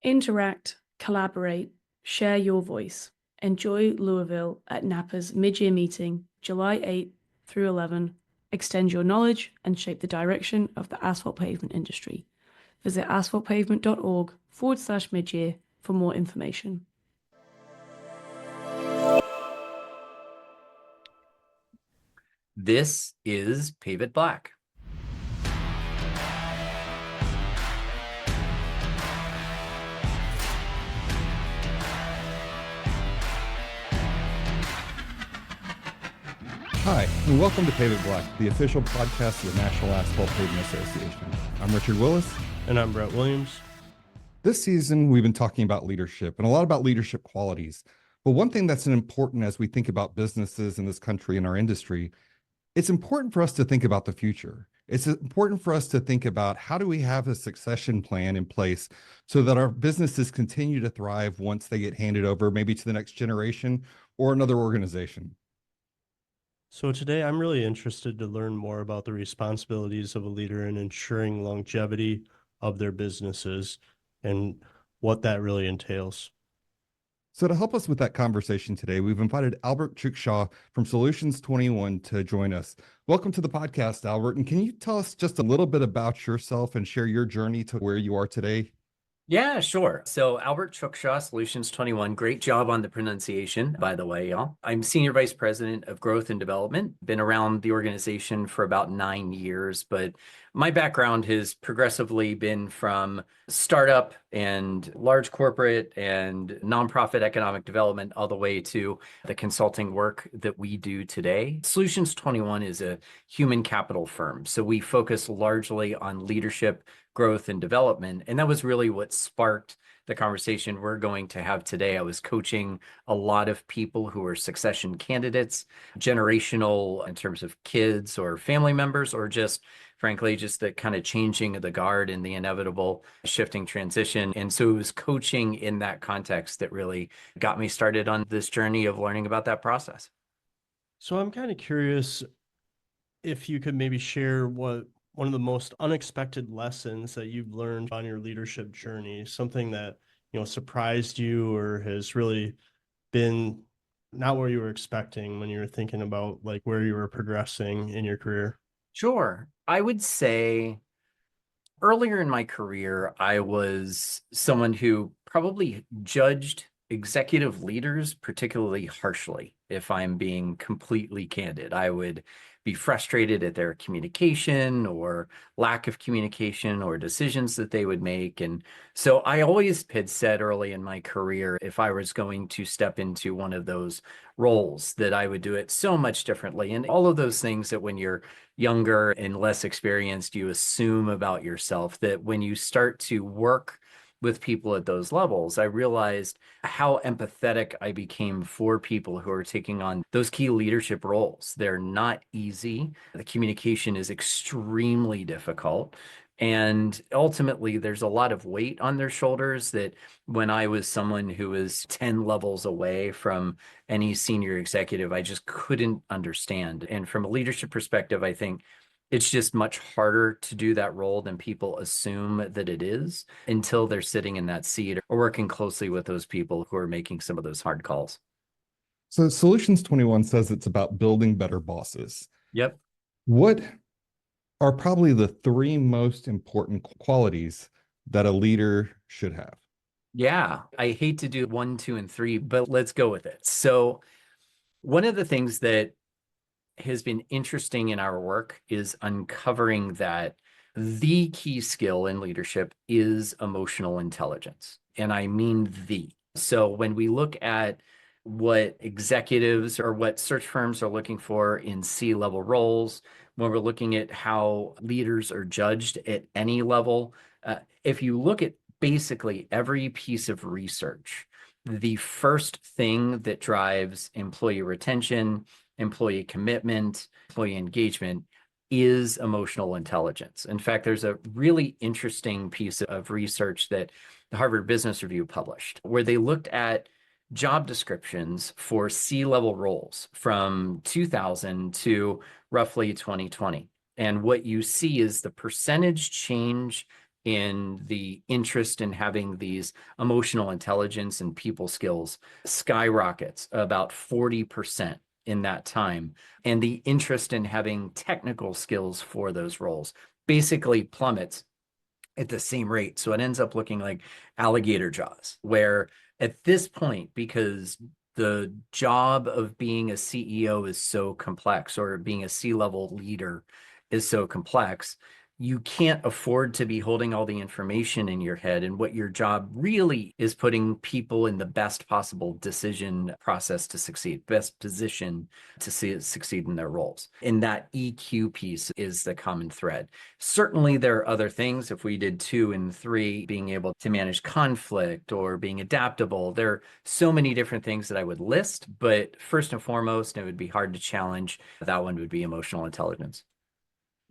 Interact, collaborate, share your voice. Enjoy Louisville at NAPA's mid-year meeting, July 8 through 11. Extend your knowledge and shape the direction of the asphalt pavement industry. Visit asphaltpavement.org/midyear for more information. This is Pave It Black. Hi, and welcome to Pave It Black, the official podcast of the National Asphalt Pavement Association. I'm Richard Willis. And I'm Brett Williams. This season, we've been talking about leadership and a lot about leadership qualities. But one thing that's important as we think about businesses in this country and our industry, it's important for us to think about the future. It's important for us to think about how do we have a succession plan in place so that our businesses continue to thrive once they get handed over maybe to the next generation or another organization. So today I'm really interested to learn more about the responsibilities of a leader in ensuring longevity of their businesses and what that really entails. So to help us with that conversation today, we've invited Albert Ciuksza from Solutions 21 to join us. Welcome to the podcast, Albert. And can you tell us just a little bit about yourself and share your journey to where you are today? Yeah, sure. So Albert Ciuksza, Solutions 21. Great job on the pronunciation, by the way, y'all. I'm Senior Vice President of Growth and Development. Been around the organization for about 9 years, but my background has progressively been from startup and large corporate and nonprofit economic development all the way to the consulting work that we do today. Solutions 21 is a human capital firm. So we focus largely on leadership, growth, and development. And that was really what sparked the conversation we're going to have today. I was coaching a lot of people who are succession candidates, generational in terms of kids or family members, or just frankly, just the kind of changing of the guard and the inevitable shifting transition. And so it was coaching in that context that really got me started on this journey of learning about that process. So I'm kind of curious if you could maybe share what one of the most unexpected lessons that you've learned on your leadership journey, something that, surprised you or has really been not what you were expecting when you were thinking about like where you were progressing in your career. Sure. I would say earlier in my career, I was someone who probably judged executive leaders particularly harshly. If I'm being completely candid, I would be frustrated at their communication or lack of communication or decisions that they would make. And so I always had said early in my career, if I was going to step into one of those roles, that I would do it so much differently. And all of those things that when you're younger and less experienced, you assume about yourself, that when you start to work with people at those levels, I realized how empathetic I became for people who are taking on those key leadership roles. They're not easy. The communication is extremely difficult. And ultimately, there's a lot of weight on their shoulders that when I was someone who was 10 levels away from any senior executive, I just couldn't understand. And from a leadership perspective, I think it's just much harder to do that role than people assume that it is until they're sitting in that seat or working closely with those people who are making some of those hard calls. So Solutions 21 says it's about building better bosses. Yep. What are probably the 3 most important qualities that a leader should have? Yeah, I hate to do 1, 2, and 3, but let's go with it. So one of the things that has been interesting in our work is uncovering that the key skill in leadership is emotional intelligence. And I mean the. So when we look at what executives or what search firms are looking for in C-level roles, when we're looking at how leaders are judged at any level, if you look at basically every piece of research, the first thing that drives employee retention, employee commitment, employee engagement is emotional intelligence. In fact, there's a really interesting piece of research that the Harvard Business Review published where they looked at job descriptions for C-level roles from 2000 to roughly 2020. And what you see is the percentage change in the interest in having these emotional intelligence and people skills skyrockets about 40% in that time. And the interest in having technical skills for those roles basically plummets at the same rate. So it ends up looking like alligator jaws, where at this point, because the job of being a CEO is so complex, or being a C-level leader is so complex, you can't afford to be holding all the information in your head. And what your job really is putting people in the best possible decision process to succeed, best position to succeed in their roles. And that EQ piece is the common thread. Certainly there are other things. If we did 2 and 3, being able to manage conflict or being adaptable, there are so many different things that I would list, but first and foremost, it would be hard to challenge. That one would be emotional intelligence.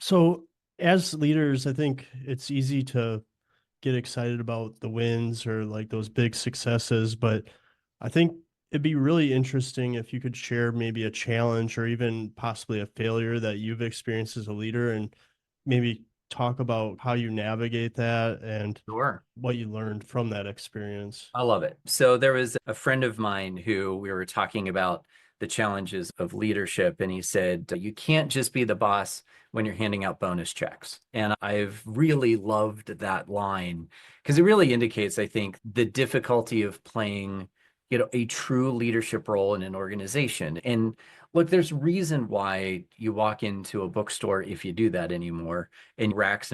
So as leaders, I think it's easy to get excited about the wins or like those big successes, but I think it'd be really interesting if you could share maybe a challenge or even possibly a failure that you've experienced as a leader, and maybe talk about how you navigate that and Sure. what you learned from that experience. I love it. So there was a friend of mine who we were talking about the challenges of leadership, and he said, you can't just be the boss when you're handing out bonus checks. And I've really loved that line because it really indicates, I think, the difficulty of playing, a true leadership role in an organization. And look, there's reason why you walk into a bookstore, if you do that anymore, and racks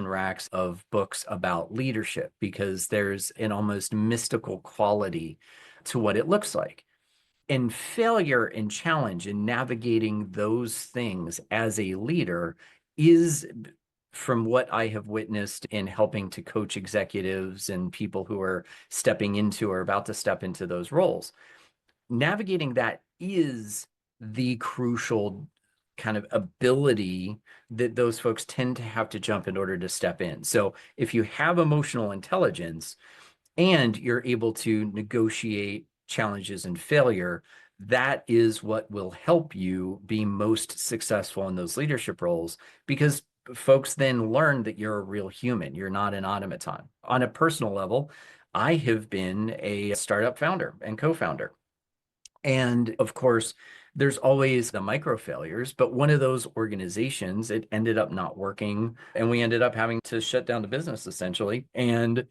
of books about leadership, because there's an almost mystical quality to what it looks like. And failure and challenge and navigating those things as a leader is, from what I have witnessed in helping to coach executives and people who are stepping into or about to step into those roles, navigating that is the crucial kind of ability that those folks tend to have to jump in order to step in. So if you have emotional intelligence and you're able to negotiate challenges and failure, that is what will help you be most successful in those leadership roles, because folks then learn that you're a real human. You're not an automaton. On a personal level, I have been a startup founder and co-founder. And of course, there's always the micro failures, but one of those organizations, it ended up not working, and we ended up having to shut down the business essentially. And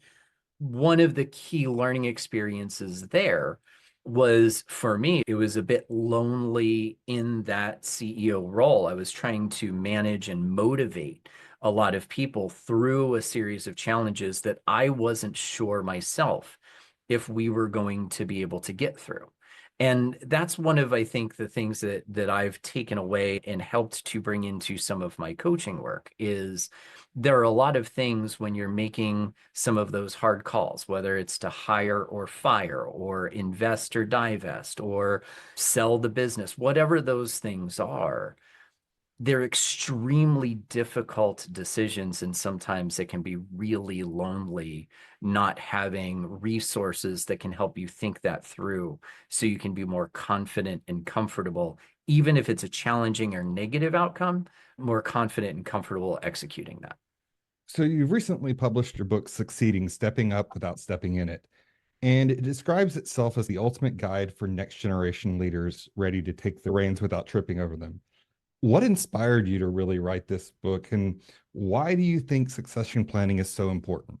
one of the key learning experiences there was, for me, it was a bit lonely in that CEO role. I was trying to manage and motivate a lot of people through a series of challenges that I wasn't sure myself if we were going to be able to get through. And that's one of, I think, the things that I've taken away and helped to bring into some of my coaching work is there are a lot of things when you're making some of those hard calls, whether it's to hire or fire or invest or divest or sell the business, whatever those things are, they're extremely difficult decisions, and sometimes it can be really lonely not having resources that can help you think that through so you can be more confident and comfortable, even if it's a challenging or negative outcome, more confident and comfortable executing that. So you've recently published your book, Succeeding, Stepping Up Without Stepping in It. And it describes itself as the ultimate guide for next generation leaders ready to take the reins without tripping over them. What inspired you to really write this book, and why do you think succession planning is so important?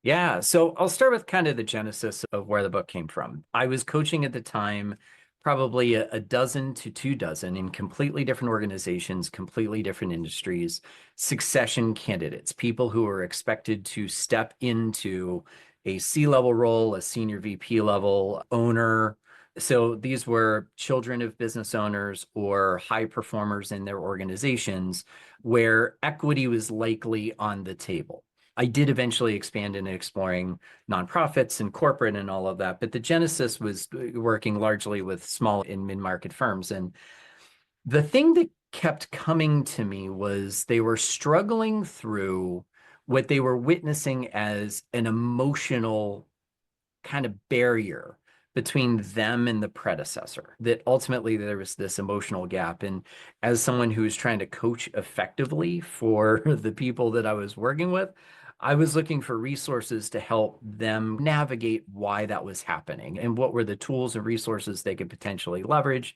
Yeah, so I'll start with kind of the genesis of where the book came from. I was coaching at the time, probably a dozen to 24 in completely different organizations, completely different industries, succession candidates, people who were expected to step into a C-level role, a senior VP level owner. So these were children of business owners or high performers in their organizations where equity was likely on the table. I did eventually expand into exploring nonprofits and corporate and all of that, but the genesis was working largely with small and mid-market firms. And the thing that kept coming to me was they were struggling through what they were witnessing as an emotional kind of barrier between them and the predecessor, that ultimately there was this emotional gap. And as someone who was trying to coach effectively for the people that I was working with, I was looking for resources to help them navigate why that was happening and what were the tools and resources they could potentially leverage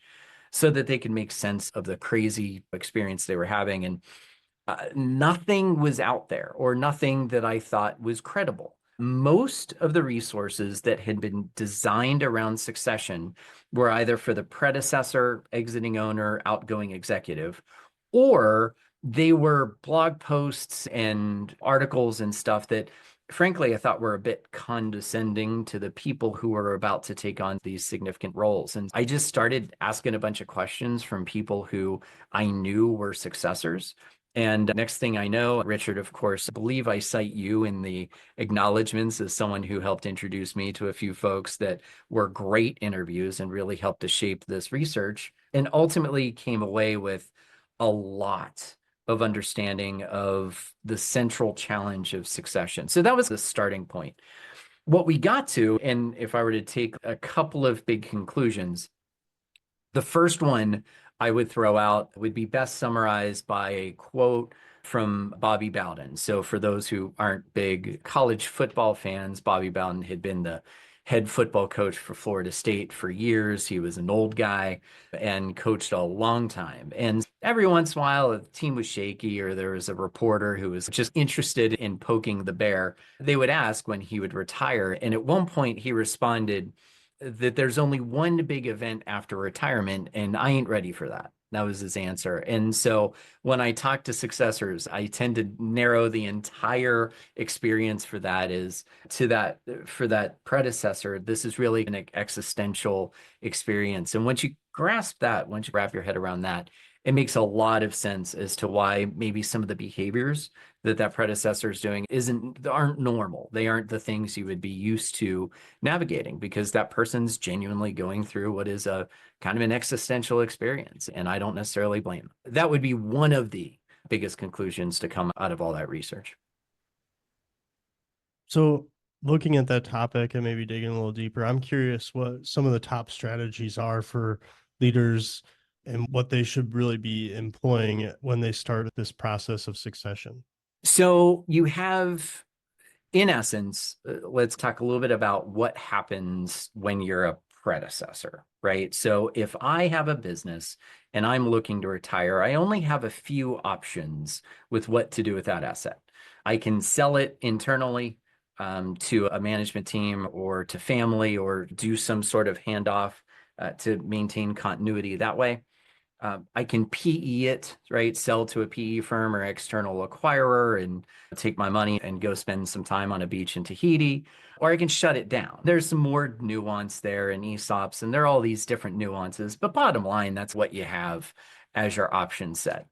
so that they could make sense of the crazy experience they were having. And nothing was out there, or nothing that I thought was credible. Most of the resources that had been designed around succession were either for the predecessor, exiting owner, outgoing executive, or they were blog posts and articles and stuff that, frankly, I thought were a bit condescending to the people who were about to take on these significant roles. And I just started asking a bunch of questions from people who I knew were successors. And next thing I know, Richard, of course, I believe I cite you in the acknowledgments as someone who helped introduce me to a few folks that were great interviews and really helped to shape this research, and ultimately came away with a lot of understanding of the central challenge of succession. So that was the starting point. What we got to, and if I were to take a couple of big conclusions, the first one I would throw out would be best summarized by a quote from Bobby Bowden. So for those who aren't big college football fans, Bobby Bowden had been the head football coach for Florida State for years. He was an old guy and coached a long time. And every once in a while, if the team was shaky or there was a reporter who was just interested in poking the bear, they would ask when he would retire. And at one point, he responded that there's only one big event after retirement, and I ain't ready for that. That was his answer. And so when I talk to successors, I tend to narrow the entire experience for that is to that, for that predecessor, this is really an existential experience. And once you grasp that, once you wrap your head around that, it makes a lot of sense as to why maybe some of the behaviors that predecessor is doing aren't normal. They aren't the things you would be used to navigating, because that person's genuinely going through what is a kind of an existential experience. And I don't necessarily blame them. That would be one of the biggest conclusions to come out of all that research. So looking at that topic and maybe digging a little deeper, I'm curious what some of the top strategies are for leaders and what they should really be employing when they start this process of succession. So you have, in essence, let's talk a little bit about what happens when you're a predecessor, right? So if I have a business and I'm looking to retire, I only have a few options with what to do with that asset. I can sell it internally to a management team or to family, or do some sort of handoff to maintain continuity that way. I can PE it, right? Sell to a PE firm or external acquirer and take my money and go spend some time on a beach in Tahiti, or I can shut it down. There's some more nuance there in ESOPs, and there are all these different nuances, but bottom line, that's what you have as your option set.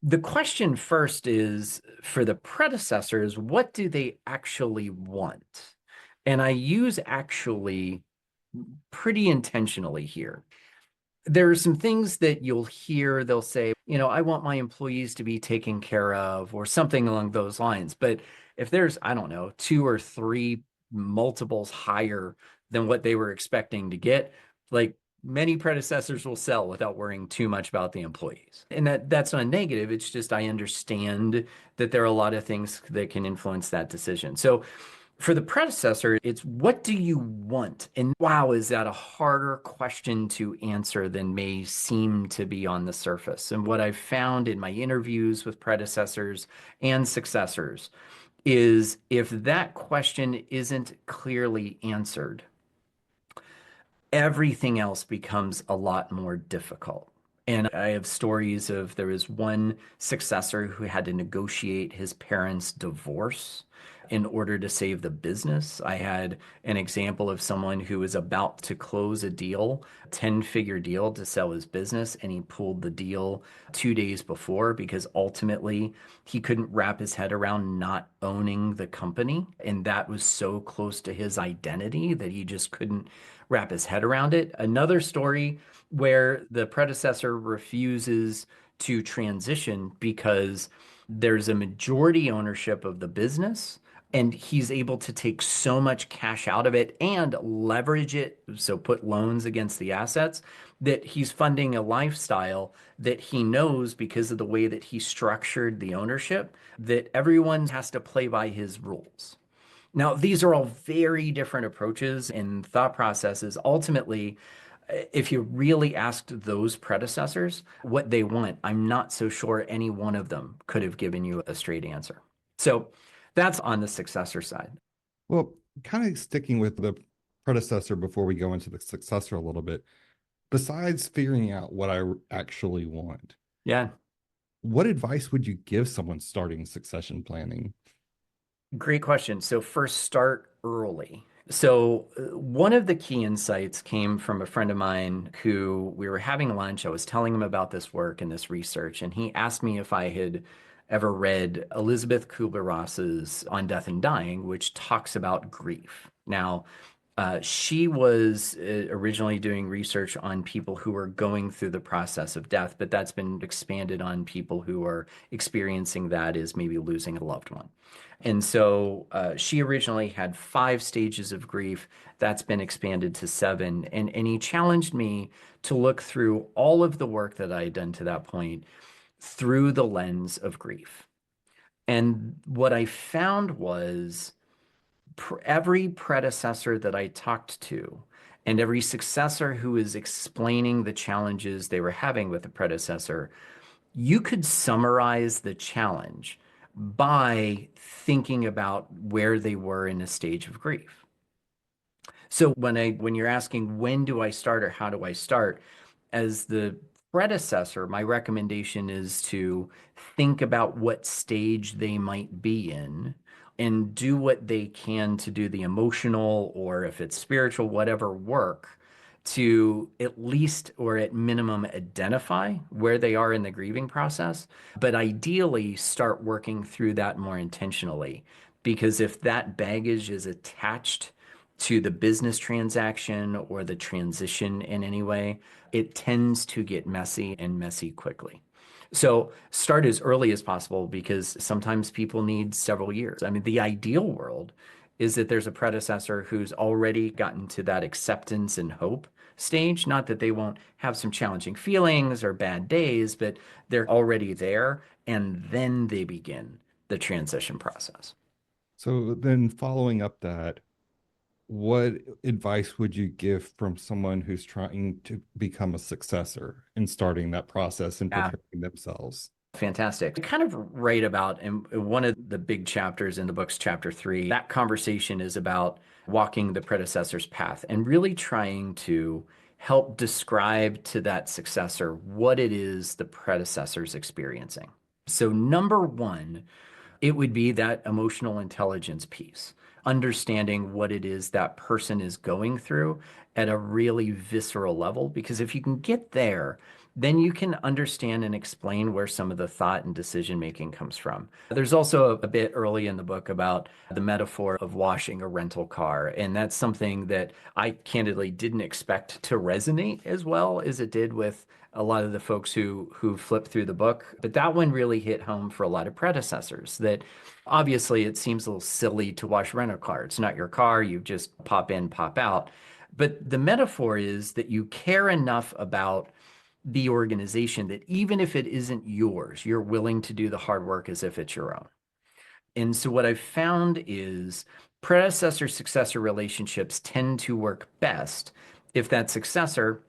The question first is, for the predecessors, what do they actually want? And I use actually pretty intentionally here. There are some things that you'll hear, they'll say, I want my employees to be taken care of, or something along those lines. But if there's, I don't know, 2 or 3 multiples higher than what they were expecting to get, like, many predecessors will sell without worrying too much about the employees. And that's not negative. It's just, I understand that there are a lot of things that can influence that decision. So for the predecessor, it's what do you want? And wow, is that a harder question to answer than may seem to be on the surface? And what I've found in my interviews with predecessors and successors is, if that question isn't clearly answered, everything else becomes a lot more difficult. And I have stories of, there was one successor who had to negotiate his parents' divorce in order to save the business. I had an example of someone who was about to close a deal, 10-figure deal to sell his business, and he pulled the deal 2 days before because ultimately he couldn't wrap his head around not owning the company. And that was so close to his identity that he just couldn't wrap his head around it. Another story where the predecessor refuses to transition because there's a majority ownership of the business And he's able to take so much cash out of it and leverage it, so put loans against the assets, that he's funding a lifestyle that he knows, because of the way that he structured the ownership, that everyone has to play by his rules. Now, these are all very different approaches and thought processes. Ultimately, if you really asked those predecessors what they want, I'm not so sure any one of them could have given you a straight answer. So that's on the successor side. Well, kind of sticking with the predecessor before we go into the successor a little bit, besides figuring out what I actually want, Yeah, what advice would you give someone starting succession planning? great question. So first, start early. So one of the key insights came from a friend of mine who we were having lunch. I was telling him about this work and this research, and he asked me if I had ever read Elizabeth Kubler-Ross's On Death and Dying, which talks about grief. Now, she was originally doing research on people who were going through the process of death, but that's been expanded on people who are experiencing that as maybe losing a loved one. And so she originally had 5 stages of grief. That's been expanded to 7. And he challenged me to look through all of the work that I had done to that point through the lens of grief. And what I found was every predecessor that I talked to and every successor who is explaining the challenges they were having with the predecessor, you could summarize the challenge by thinking about where they were in a stage of grief. So when you're asking when do I start or how do I start, as the predecessor, my recommendation is to think about what stage they might be in and do what they can to do the emotional, or if it's spiritual, whatever work, to at least or at minimum identify where they are in the grieving process, but ideally start working through that more intentionally. Because if that baggage is attached to the business transaction or the transition in any way, it tends to get messy and messy quickly. So start as early as possible, because sometimes people need several years. I mean, the ideal world is that there's a predecessor who's already gotten to that acceptance and hope stage. Not that they won't have some challenging feelings or bad days, but they're already there, and then they begin the transition process. So then following up that, what advice would you give from someone who's trying to become a successor and starting that process and Yeah. preparing themselves? Fantastic. I kind of write about, in one of the big chapters in the book's chapter 3, that conversation is about walking the predecessor's path and really trying to help describe to that successor what it is the predecessor's experiencing. So number 1, it would be that emotional intelligence piece, understanding what it is that person is going through at a really visceral level. Because if you can get there, then you can understand and explain where some of the thought and decision making comes from. There's also a bit early in the book about the metaphor of washing a rental car. And that's something that I candidly didn't expect to resonate as well as it did with a lot of the folks who flipped through the book. But that one really hit home for a lot of predecessors, that obviously it seems a little silly to wash a rental car. It's not your car. You just pop in, pop out. But the metaphor is that you care enough about the organization that even if it isn't yours, you're willing to do the hard work as if it's your own. And so what I've found is predecessor-successor relationships tend to work best if that successor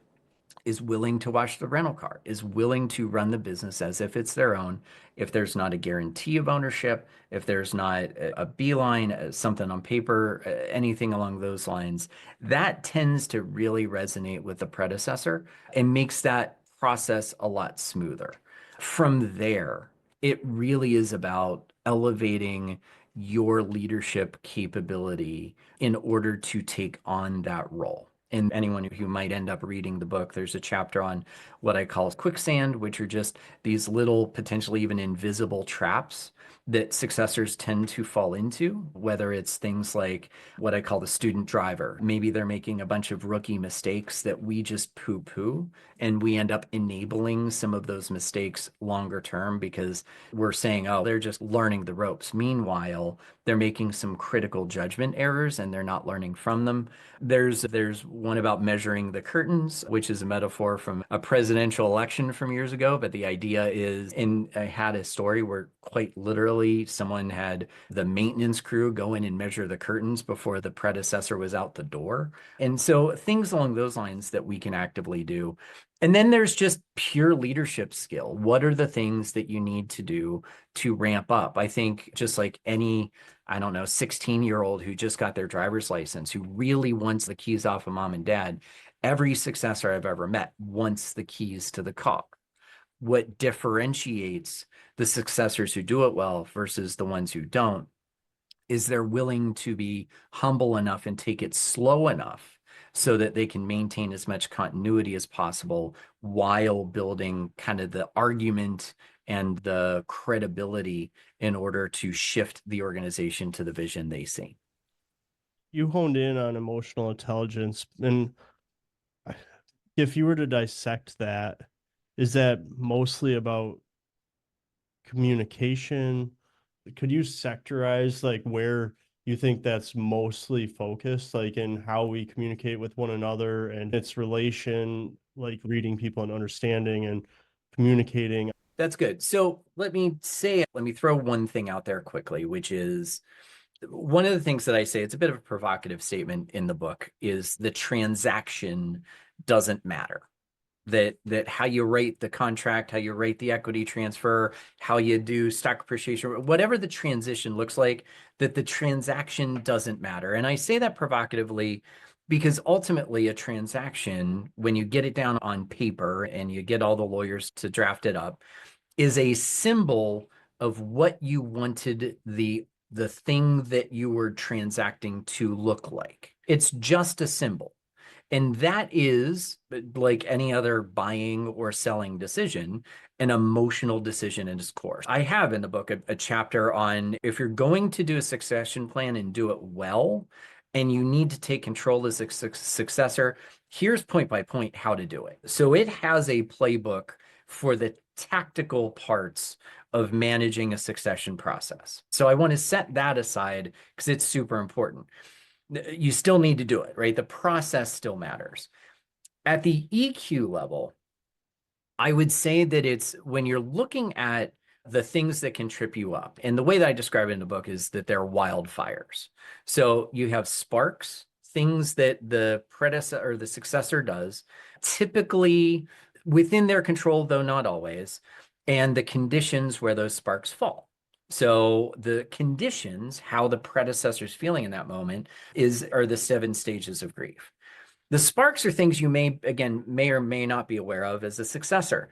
is willing to wash the rental car, is willing to run the business as if it's their own, if there's not a guarantee of ownership, if there's not a beeline, something on paper, anything along those lines, that tends to really resonate with the predecessor and makes that process a lot smoother. From there, it really is about elevating your leadership capability in order to take on that role. And anyone who might end up reading the book, there's a chapter on what I call quicksand, which are just these little, potentially even invisible traps that successors tend to fall into, whether it's things like what I call the student driver. Maybe they're making a bunch of rookie mistakes that we just poo-poo, and we end up enabling some of those mistakes longer term because we're saying, oh, they're just learning the ropes. Meanwhile, they're making some critical judgment errors and they're not learning from them. There's one about measuring the curtains, which is a metaphor from a presidential election from years ago. But the idea is, I had a story where quite literally someone had the maintenance crew go in and measure the curtains before the predecessor was out the door. And so things along those lines that we can actively do. And then there's just pure leadership skill. What are the things that you need to do to ramp up? I think just like any, I don't know, 16-year-old who just got their driver's license, who really wants the keys off of mom and dad, every successor I've ever met wants the keys to the car. What differentiates the successors who do it well versus the ones who don't is they're willing to be humble enough and take it slow enough so that they can maintain as much continuity as possible while building kind of the argument and the credibility in order to shift the organization to the vision they see. You honed in on emotional intelligence, and if you were to dissect that, is that mostly about communication? Could you sectorize like where you think that's mostly focused, like in how we communicate with one another and its relation, like reading people and understanding and communicating? That's good. So let me throw one thing out there quickly, which is one of the things that I say, it's a bit of a provocative statement in the book, is the transaction doesn't matter. That how you rate the contract, how you rate the equity transfer, how you do stock appreciation, whatever the transition looks like, that the transaction doesn't matter. And I say that provocatively because ultimately a transaction, when you get it down on paper and you get all the lawyers to draft it up, is a symbol of what you wanted the thing that you were transacting to look like. It's just a symbol. And that is, like any other buying or selling decision, an emotional decision in its course. I have in the book a chapter on if you're going to do a succession plan and do it well, and you need to take control as a successor, here's point by point how to do it. So it has a playbook for the tactical parts of managing a succession process. So I want to set that aside because it's super important. You still need to do it, right? The process still matters. At the EQ level, I would say that it's when you're looking at the things that can trip you up. And the way that I describe it in the book is that they're wildfires. So you have sparks, things that the predecessor or the successor does, typically within their control, though not always, and the conditions where those sparks fall. So the conditions, how the predecessor's feeling in that moment, are the 7 stages of grief. The sparks are things you may or may not be aware of as a successor.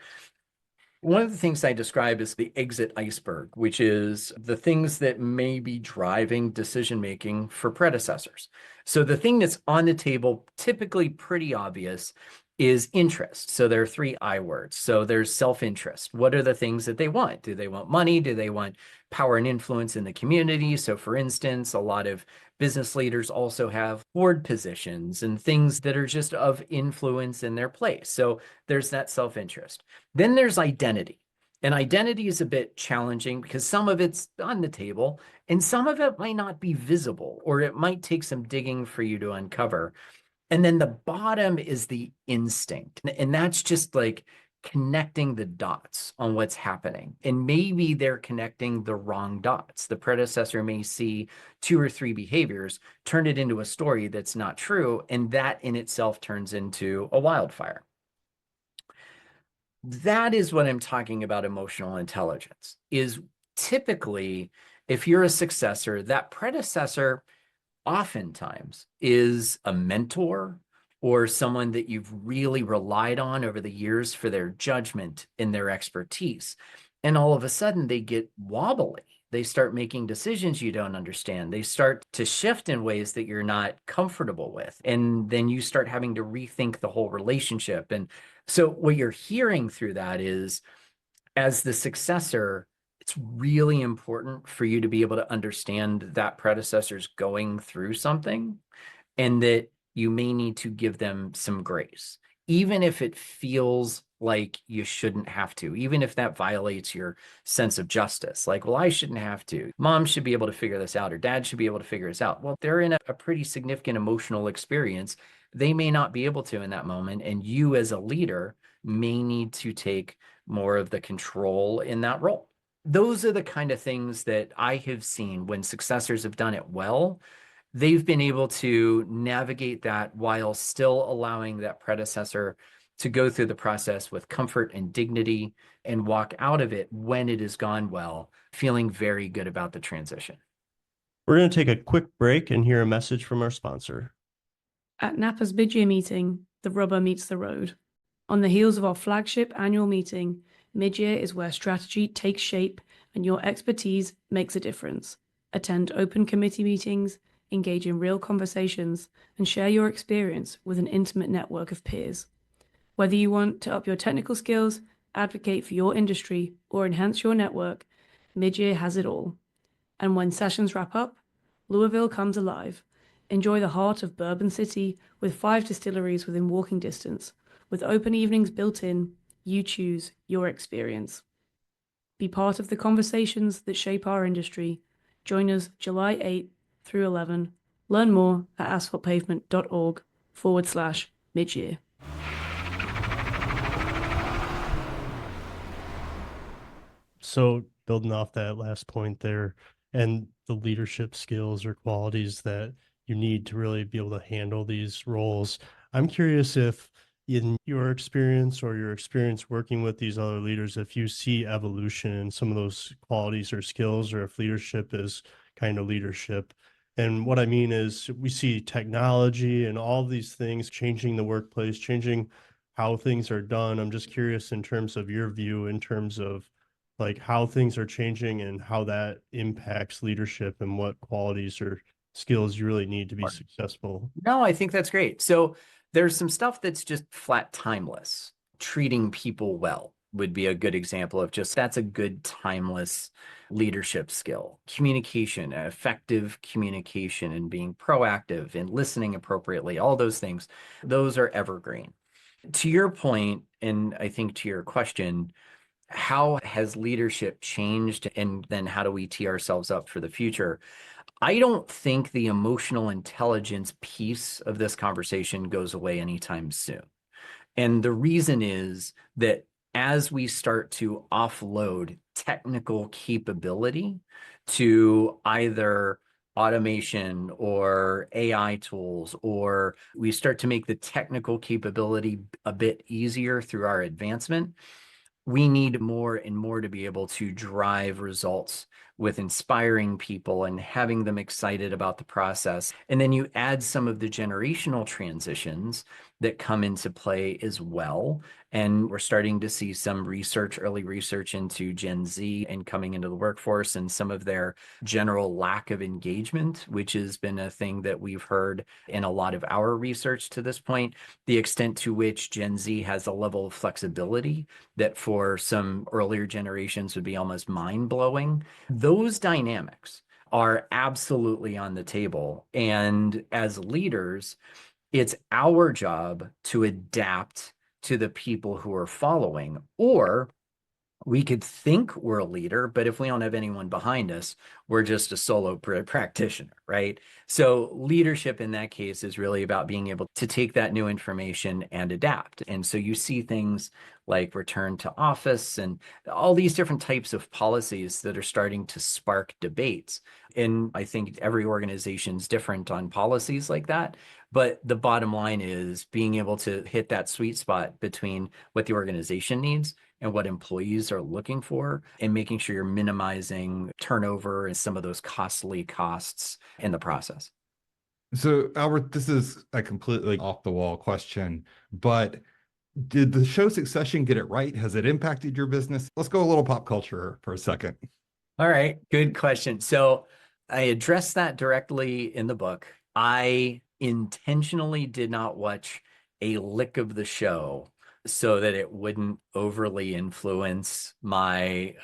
One of the things I describe is the exit iceberg, which is the things that may be driving decision-making for predecessors. So the thing that's on the table, typically pretty obvious, is interest. So there are 3 I words. So there's self-interest. What are the things that they want? Do they want money? Do they want power and influence in the community? So for instance, a lot of business leaders also have board positions and things that are just of influence in their place. So there's that self-interest. Then there's identity. And identity is a bit challenging because some of it's on the table and some of it might not be visible, or it might take some digging for you to uncover. And then the bottom is the instinct. And that's just like connecting the dots on what's happening. And maybe they're connecting the wrong dots. The predecessor may see 2 or 3 behaviors, turn it into a story that's not true, and that in itself turns into a wildfire. That is what I'm talking about emotional intelligence, is typically, if you're a successor, that predecessor oftentimes is a mentor or someone that you've really relied on over the years for their judgment and their expertise. And all of a sudden they get wobbly. They start making decisions you don't understand. They start to shift in ways that you're not comfortable with. And then you start having to rethink the whole relationship. And so what you're hearing through that is, as the successor, It's really important for you to be able to understand that predecessor's going through something and that you may need to give them some grace, even if it feels like you shouldn't have to, even if that violates your sense of justice. Like, well, I shouldn't have to. Mom should be able to figure this out, or dad should be able to figure this out. Well, they're in a pretty significant emotional experience. They may not be able to in that moment. And you as a leader may need to take more of the control in that role. Those are the kind of things that I have seen when successors have done it well. They've been able to navigate that while still allowing that predecessor to go through the process with comfort and dignity and walk out of it when it has gone well, feeling very good about the transition. We're going to take a quick break and hear a message from our sponsor. At Napa's mid-year meeting, the rubber meets the road. On the heels of our flagship annual meeting, mid-year is where strategy takes shape and your expertise makes a difference. Attend open committee meetings, engage in real conversations, and share your experience with an intimate network of peers. Whether you want to up your technical skills, advocate for your industry, or enhance your network, mid-year has it all. And when sessions wrap up, Louisville comes alive. Enjoy the heart of Bourbon City with 5 distilleries within walking distance. With open evenings built in, you choose your experience. Be part of the conversations that shape our industry. Join us July 8 through 11. Learn more at asphaltpavement.org/midyear. So building off that last point there and the leadership skills or qualities that you need to really be able to handle these roles, I'm curious if in your experience or your experience working with these other leaders, if you see evolution in some of those qualities or skills, or if leadership is kind of leadership. And what I mean is we see technology and all these things changing the workplace, changing how things are done. I'm just curious in terms of your view, in terms of like how things are changing and how that impacts leadership and what qualities or skills you really need to be successful. No, I think that's great. So there's some stuff that's just flat timeless. Treating people well would be a good example of just that's a good timeless leadership skill. Communication, effective communication, and being proactive and listening appropriately, all those things, those are evergreen. To your point, and I think to your question, how has leadership changed, and then how do we tee ourselves up for the future? I don't think the emotional intelligence piece of this conversation goes away anytime soon. And the reason is that as we start to offload technical capability to either automation or AI tools, or we start to make the technical capability a bit easier through our advancement, we need more and more to be able to drive results with inspiring people and having them excited about the process. And then you add some of the generational transitions that come into play as well. And we're starting to see some research, early research into Gen Z and coming into the workforce and some of their general lack of engagement, which has been a thing that we've heard in a lot of our research to this point, the extent to which Gen Z has a level of flexibility that for some earlier generations would be almost mind-blowing. Those dynamics are absolutely on the table. And as leaders, it's our job to adapt to the people who are following. Or we could think we're a leader, but if we don't have anyone behind us, we're just a solo practitioner, right? So leadership in that case is really about being able to take that new information and adapt. And so you see things like return to office and all these different types of policies that are starting to spark debates. And I think every organization's different on policies like that. But the bottom line is being able to hit that sweet spot between what the organization needs and what employees are looking for, and making sure you're minimizing turnover and some of those costly costs in the process. So, Albert, this is a completely off the wall question, but did the show Succession get it right? Has it impacted your business? Let's go a little pop culture for a second. All right, good question. So I addressed that directly in the book. I intentionally did not watch a lick of the show so that it wouldn't overly influence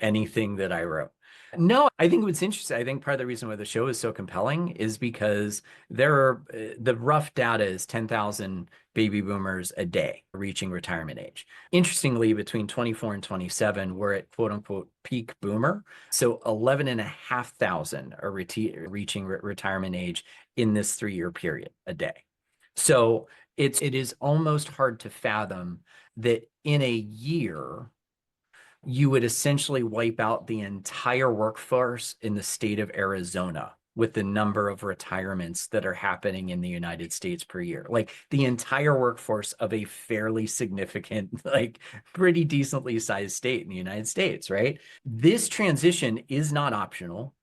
anything that I wrote. No, I think what's interesting, I think part of the reason why the show is so compelling is because the rough data is 10,000 baby boomers a day reaching retirement age. Interestingly, between 24 and 27, we're at quote unquote peak boomer. So 11,500 are reaching retirement age in this 3-year period a day. So it is almost hard to fathom that in a year, you would essentially wipe out the entire workforce in the state of Arizona with the number of retirements that are happening in the United States per year. Like the entire workforce of a fairly significant, like pretty decently sized state in the United States, right? This transition is not optional.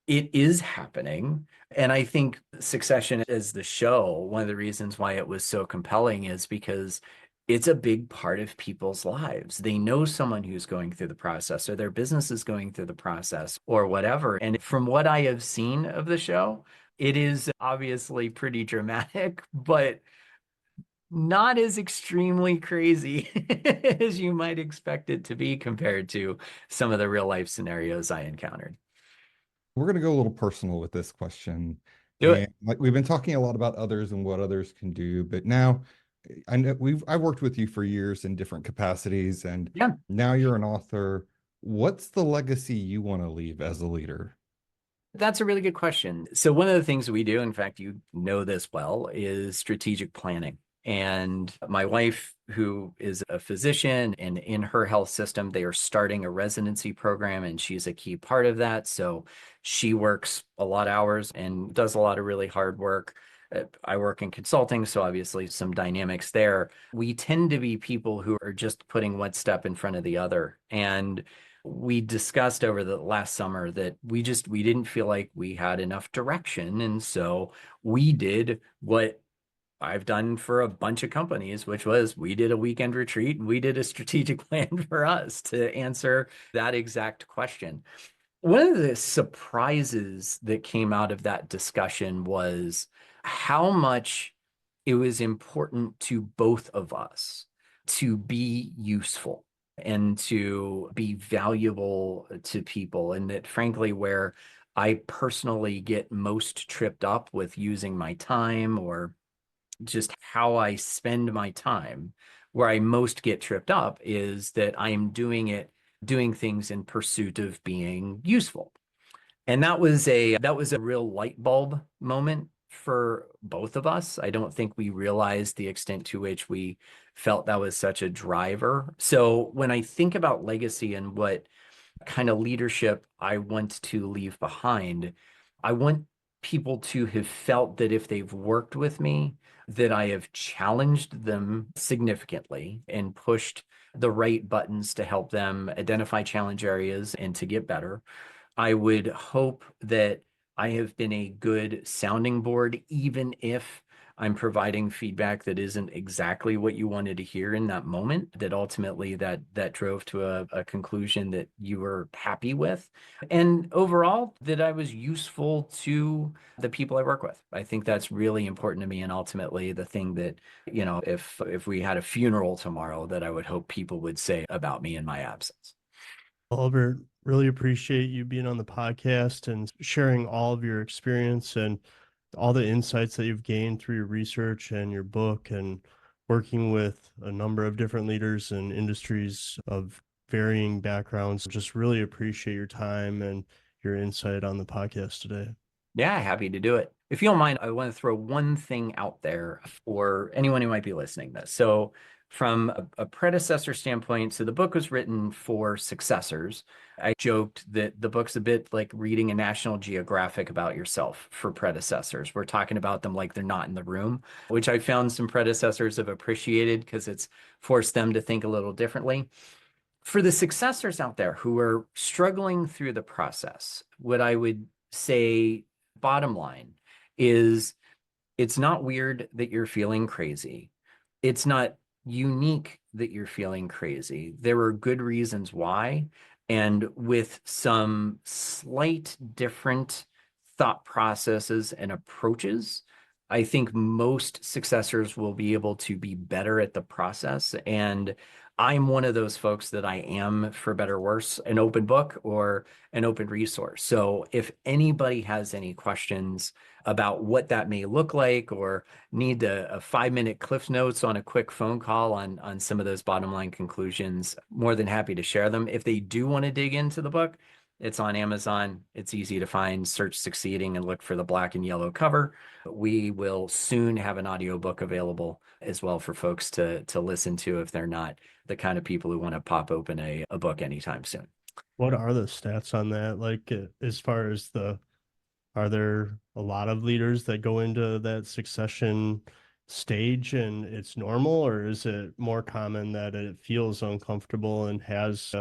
It is happening. And I think Succession as the show, one of the reasons why it was so compelling is because it's a big part of people's lives. They know someone who's going through the process, or their business is going through the process, or whatever. And from what I have seen of the show, it is obviously pretty dramatic, but not as extremely crazy as you might expect it to be compared to some of the real life scenarios I encountered. We're going to go a little personal with this question. Do And it. like we've been talking a lot about others and what others can do, but now I know I've worked with you for years in different capacities, and Yeah. now you're an author. What's the legacy you want to leave as a leader? That's a really good question. So one of the things we do, in fact, you know this well, is strategic planning. And my wife, who is a physician, and in her health system, they are starting a residency program, and she's a key part of that. So she works a lot of hours and does a lot of really hard work. I work in consulting, so obviously some dynamics there. We tend to be people who are just putting one step in front of the other. And we discussed over the last summer that we didn't feel like we had enough direction. And so we did what I've done for a bunch of companies, which was we did a weekend retreat and we did a strategic plan for us to answer that exact question. One of the surprises that came out of that discussion was how much it was important to both of us to be useful and to be valuable to people. And that, frankly, where I personally get most tripped up with using my time, or just how I spend my time, where I most get tripped up is that I am doing things in pursuit of being useful. And that was a real light bulb moment for both of us. I don't think we realized the extent to which we felt that was such a driver. So when I think about legacy and what kind of leadership I want to leave behind, I want people to have felt that if they've worked with me, that I have challenged them significantly and pushed the right buttons to help them identify challenge areas and to get better. I would hope that I have been a good sounding board, even if I'm providing feedback that isn't exactly what you wanted to hear in that moment, that ultimately that drove to a conclusion that you were happy with. And overall, that I was useful to the people I work with. I think that's really important to me. And ultimately the thing that, if we had a funeral tomorrow, that I would hope people would say about me in my absence. Albert, really appreciate you being on the podcast and sharing all of your experience and all the insights that you've gained through your research and your book, and working with a number of different leaders and industries of varying backgrounds. Just really appreciate your time and your insight on the podcast today. Yeah, happy to do it. If you don't mind, I want to throw one thing out there for anyone who might be listening to this. So from a predecessor standpoint, so the book was written for successors. I joked that the book's a bit like reading a National Geographic about yourself for predecessors. We're talking about them like they're not in the room, which I found some predecessors have appreciated because it's forced them to think a little differently. For the successors out there who are struggling through the process, what I would say, bottom line, is it's not weird that you're feeling crazy. It's not unique that you're feeling crazy. There are good reasons why. And with some slight different thought processes and approaches, I think most successors will be able to be better at the process. And I'm one of those folks that I am, for better or worse, an open book or an open resource. So if anybody has any questions about what that may look like, or need a 5-minute cliff notes on a quick phone call on some of those bottom line conclusions, more than happy to share them. If they do want to dig into the book, it's on Amazon. It's easy to find. Search Succeeding and look for the black and yellow cover. We will soon have an audiobook available as well for folks to listen to if they're not the kind of people who want to pop open a book anytime soon. What are the stats on that? Like, as far as are there a lot of leaders that go into that succession stage and it's normal, or is it more common that it feels uncomfortable and has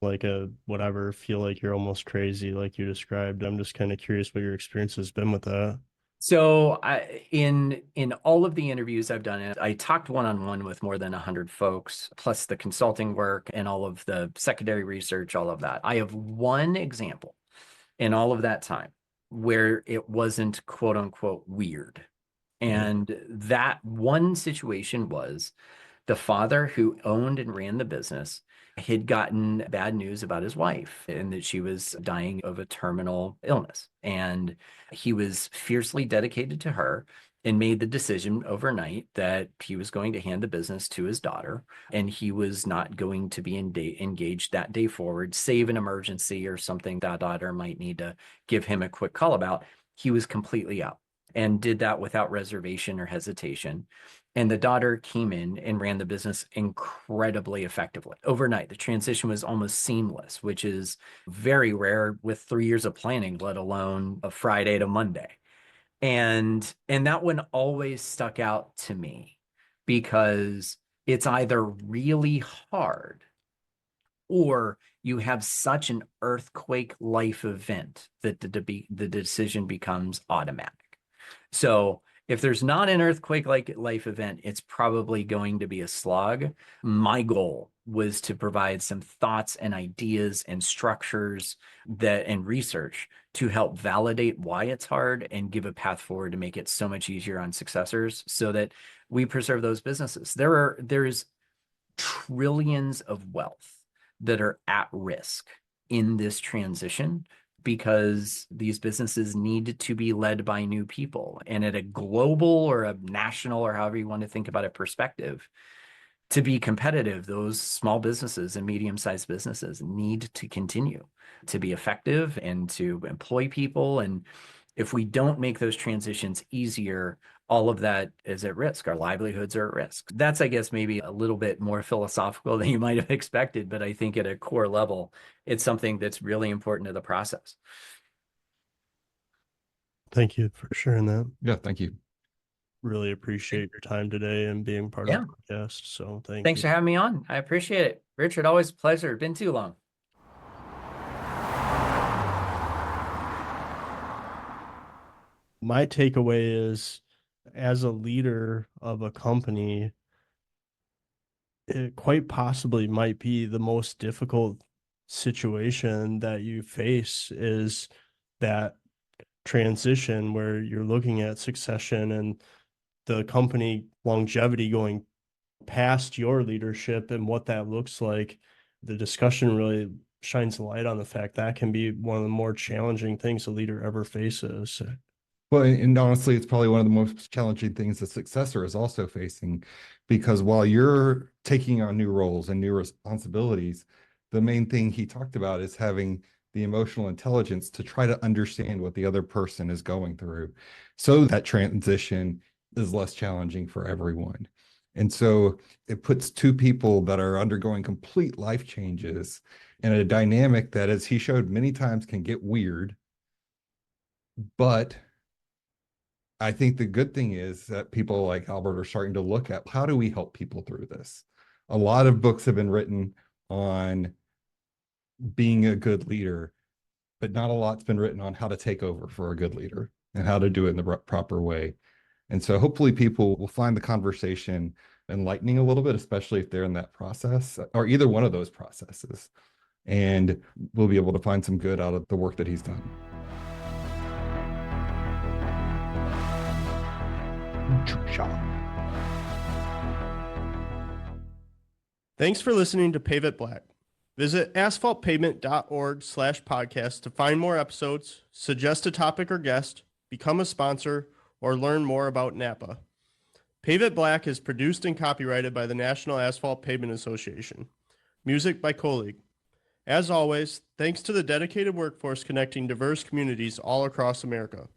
like a whatever, feel like you're almost crazy, like you described? I'm just kind of curious what your experience has been with that. So in all of the interviews I've done, I talked one-on-one with more than 100 folks, plus the consulting work and all of the secondary research, all of that. I have one example in all of that time where it wasn't quote unquote weird. And that one situation was the father who owned and ran the business had gotten bad news about his wife and that she was dying of a terminal illness. And he was fiercely dedicated to her and made the decision overnight that he was going to hand the business to his daughter, and he was not going to be engaged that day forward, save an emergency or something that daughter might need to give him a quick call about. He was completely out and did that without reservation or hesitation. And the daughter came in and ran the business incredibly effectively. Overnight, the transition was almost seamless, which is very rare with 3 years of planning, let alone a Friday to Monday. And that one always stuck out to me because it's either really hard or you have such an earthquake life event that the decision becomes automatic. So if there's not an earthquake like life event, it's probably going to be a slog. My goal was to provide some thoughts and ideas and structures and research to help validate why it's hard and give a path forward to make it so much easier on successors so that we preserve those businesses. There's trillions of wealth that are at risk in this transition because these businesses need to be led by new people. And at a global or a national, or however you want to think about it, perspective, to be competitive, those small businesses and medium-sized businesses need to continue to be effective and to employ people. And if we don't make those transitions easier, all of that is at risk. Our livelihoods are at risk. That's, I guess, maybe a little bit more philosophical than you might have expected, but I think at a core level, it's something that's really important to the process. Thank you for sharing that. Yeah, thank you. Really appreciate your time today and being part of the podcast. So Thanks you. for having me on. I appreciate it. Richard, always a pleasure. Been too long. My takeaway is, as a leader of a company, it quite possibly might be the most difficult situation that you face, is that transition where you're looking at succession and the company longevity going past your leadership and what that looks like. The discussion really shines a light on the fact that can be one of the more challenging things a leader ever faces. Well, and honestly, it's probably one of the most challenging things the successor is also facing, because while you're taking on new roles and new responsibilities, the main thing he talked about is having the emotional intelligence to try to understand what the other person is going through, so that transition is less challenging for everyone. And so it puts two people that are undergoing complete life changes in a dynamic that, as he showed many times, can get weird. But I think the good thing is that people like Albert are starting to look at, how do we help people through this? A lot of books have been written on being a good leader, but not a lot's been written on how to take over for a good leader and how to do it in the proper way. And so hopefully people will find the conversation enlightening a little bit, especially if they're in that process or either one of those processes. And we'll be able to find some good out of the work that he's done. Ciuksza. Thanks for listening to Pave It Black. Visit asphaltpavement.org/podcast to find more episodes, suggest a topic or guest, become a sponsor, or learn more about Napa. Pave It Black is produced and copyrighted by the National Asphalt Pavement Association. Music by Colleague. As always, thanks to the dedicated workforce connecting diverse communities all across America.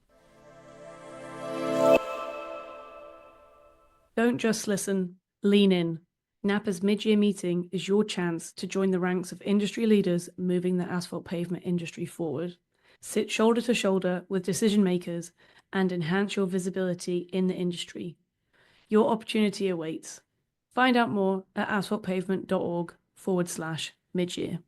Don't just listen, lean in. Napa's mid-year meeting is your chance to join the ranks of industry leaders moving the asphalt pavement industry forward. Sit shoulder to shoulder with decision makers and enhance your visibility in the industry. Your opportunity awaits. Find out more at asphaltpavement.org/midyear.